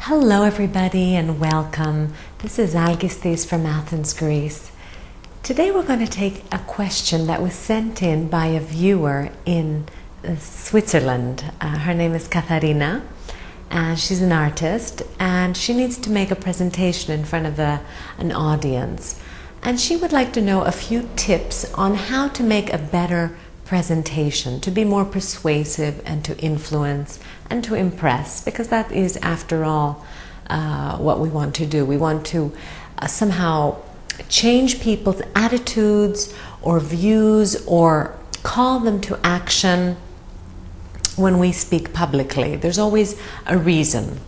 Hello everybody and welcome. This is Algistis from Athens, Greece. Today we're going to take a question that was sent in by a viewer in Switzerland. Her name is Katharina and she's an artist and she needs to make a presentation in front of an audience. And she would like to know a few tips on how to make a better presentation, to be more persuasive and to influence and to impress, because that is, after all, what we want to do. We want to somehow change people's attitudes or views or call them to action when we speak publicly. There's always a reason.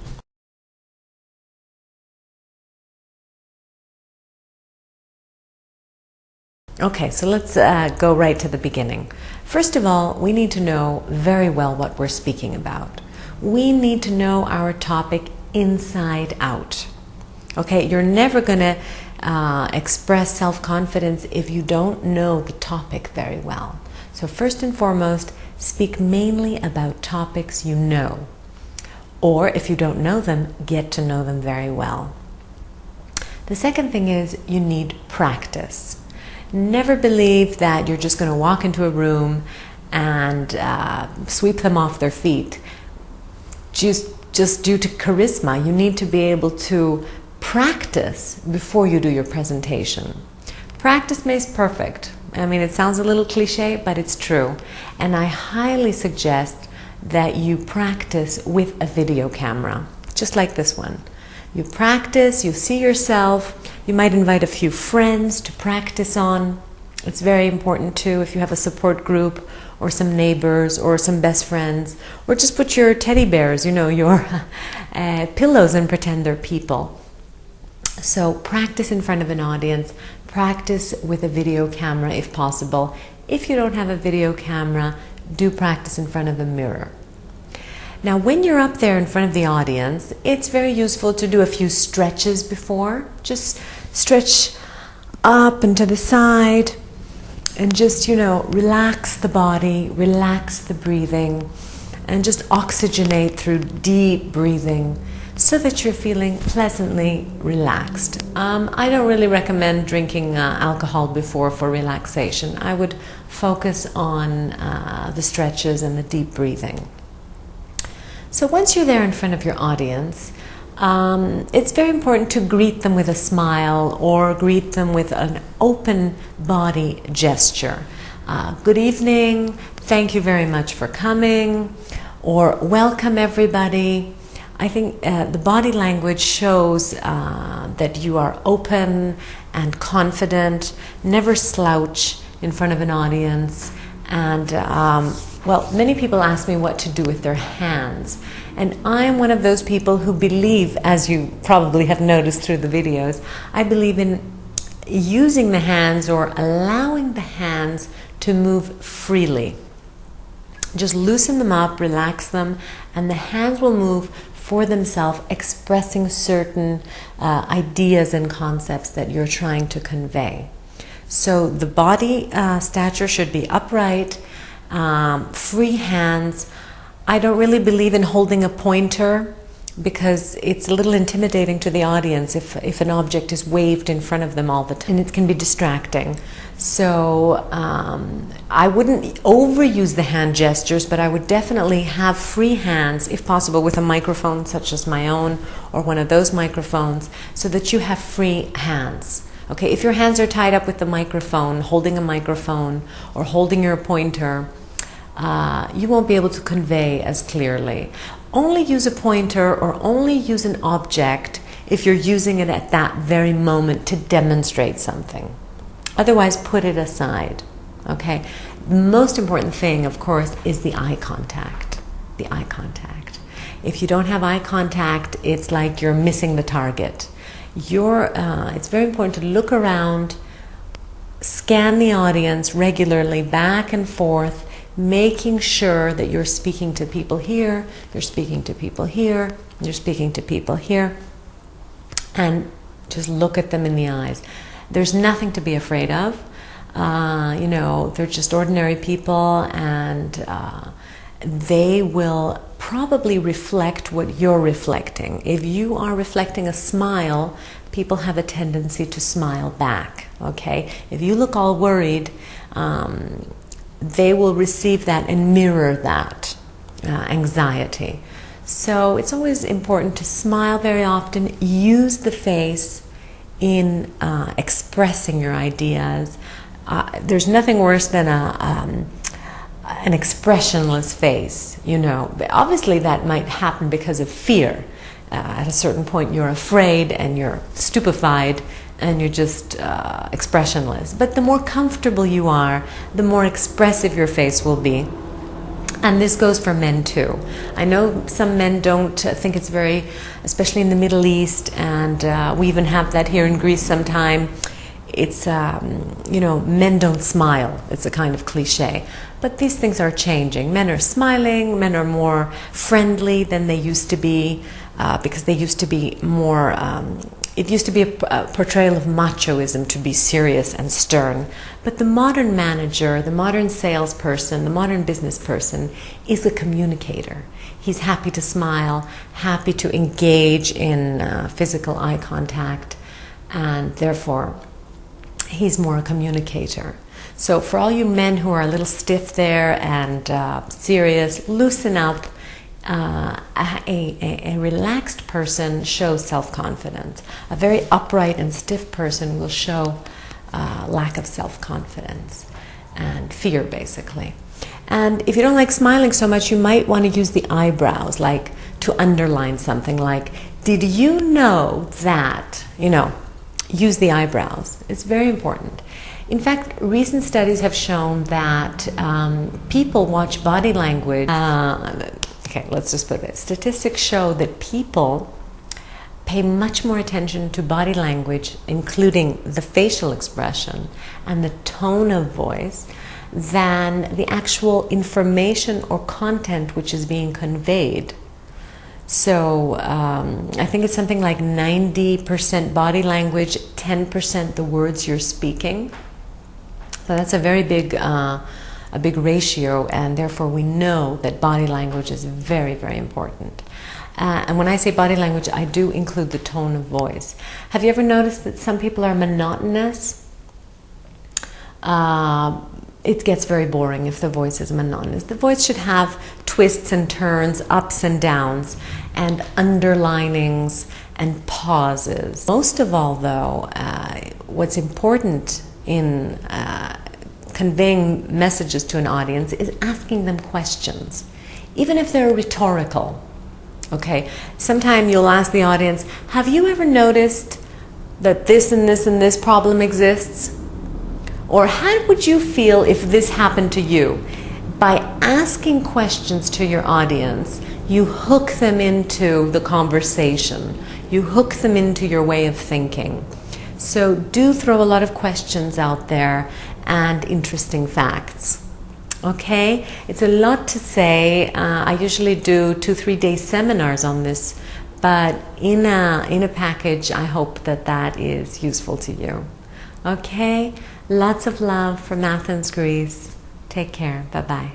Okay, so let's go right to the beginning. First of all, we need to know very well what we're speaking about. We need to know our topic inside out. Okay, you're never going to express self-confidence if you don't know the topic very well. So first and foremost, speak mainly about topics you know. Or if you don't know them, get to know them very well. The second thing is you need practice. Never believe that you're just going to walk into a room and sweep them off their feet. Just due to charisma, you need to be able to practice before you do your presentation. Practice makes perfect. I mean, it sounds a little cliche, but it's true. And I highly suggest that you practice with a video camera, just like this one. You practice, you see yourself, you might invite a few friends to practice on. It's very important too if you have a support group or some neighbors or some best friends, or just put your teddy bears, your pillows, and pretend they're people. So practice in front of an audience, practice with a video camera if possible. If you don't have a video camera, do practice in front of a mirror. Now, when you're up there in front of the audience, it's very useful to do a few stretches before. Just stretch up and to the side and just, relax the body, relax the breathing, and just oxygenate through deep breathing so that you're feeling pleasantly relaxed. I don't really recommend drinking alcohol before for relaxation. I would focus on the stretches and the deep breathing. So once you're there in front of your audience, it's very important to greet them with a smile or greet them with an open body gesture. Good evening, thank you very much for coming, or welcome everybody. I think the body language shows that you are open and confident, never slouch in front of an audience, and well, many people ask me what to do with their hands. And I'm one of those people who believe, as you probably have noticed through the videos, I believe in using the hands or allowing the hands to move freely. Just loosen them up, relax them, and the hands will move for themselves, expressing certain ideas and concepts that you're trying to convey. So the body stature should be upright, free hands. I don't really believe in holding a pointer because it's a little intimidating to the audience if an object is waved in front of them all the time, and it can be distracting. So I wouldn't overuse the hand gestures, but I would definitely have free hands, if possible, with a microphone such as my own or one of those microphones, so that you have free hands. Okay, if your hands are tied up with the microphone, holding a microphone or holding your pointer, you won't be able to convey as clearly. Only use a pointer or only use an object if you're using it at that very moment to demonstrate something. Otherwise, put it aside. Okay, the most important thing, of course, is the eye contact. The eye contact. If you don't have eye contact, it's like you're missing the target. It's very important to look around, scan the audience regularly, back and forth, making sure that you're speaking to people here, you're speaking to people here, you're speaking to people here, and just look at them in the eyes. There's nothing to be afraid of. They're just ordinary people, and they will probably reflect what you're reflecting. If you are reflecting a smile, people have a tendency to smile back, okay? If you look all worried, they will receive that and mirror that anxiety. So it's always important to smile very often. Use the face in expressing your ideas. There's nothing worse than an expressionless face, you know. Obviously that might happen because of fear. At a certain point you're afraid and you're stupefied and you're just expressionless. But the more comfortable you are, the more expressive your face will be. And this goes for men too. I know some men don't think it's very, especially in the Middle East, and we even have that here in Greece sometime. It's, you know, men don't smile. It's a kind of cliche. But these things are changing. Men are smiling, men are more friendly than they used to be, because they used to be more, it used to be a portrayal of machoism, to be serious and stern. But the modern manager, the modern salesperson, the modern business person is a communicator. He's happy to smile, happy to engage in physical eye contact, and therefore he's more a communicator. So for all you men who are a little stiff there and serious, loosen up. A relaxed person shows self-confidence. A very upright and stiff person will show lack of self-confidence and fear, basically. And if you don't like smiling so much, you might want to use the eyebrows, like to underline something, like, did you know that, you know, use the eyebrows. It's very important. In fact, recent studies have shown that people watch body language. Okay, let's just put it. Statistics show that people pay much more attention to body language, including the facial expression and the tone of voice, than the actual information or content which is being conveyed. So I think it's something like 90% body language, 10% the words you're speaking. So that's a very big ratio, and therefore we know that body language is very, very important. And when I say body language, I do include the tone of voice. Have you ever noticed that some people are monotonous? It gets very boring if the voice is monotonous. The voice should have twists and turns, ups and downs, and underlinings and pauses. Most of all, though, what's important in conveying messages to an audience is asking them questions, even if they're rhetorical. Okay, sometime you'll ask the audience, have you ever noticed that this and this and this problem exists? Or how would you feel if this happened to you? By asking questions to your audience, you hook them into the conversation. You hook them into your way of thinking. So do throw a lot of questions out there and interesting facts. Okay, it's a lot to say. I usually do 2-3 day seminars on this, but in a package, I hope that is useful to you. Okay, lots of love from Athens, Greece. Take care. Bye-bye.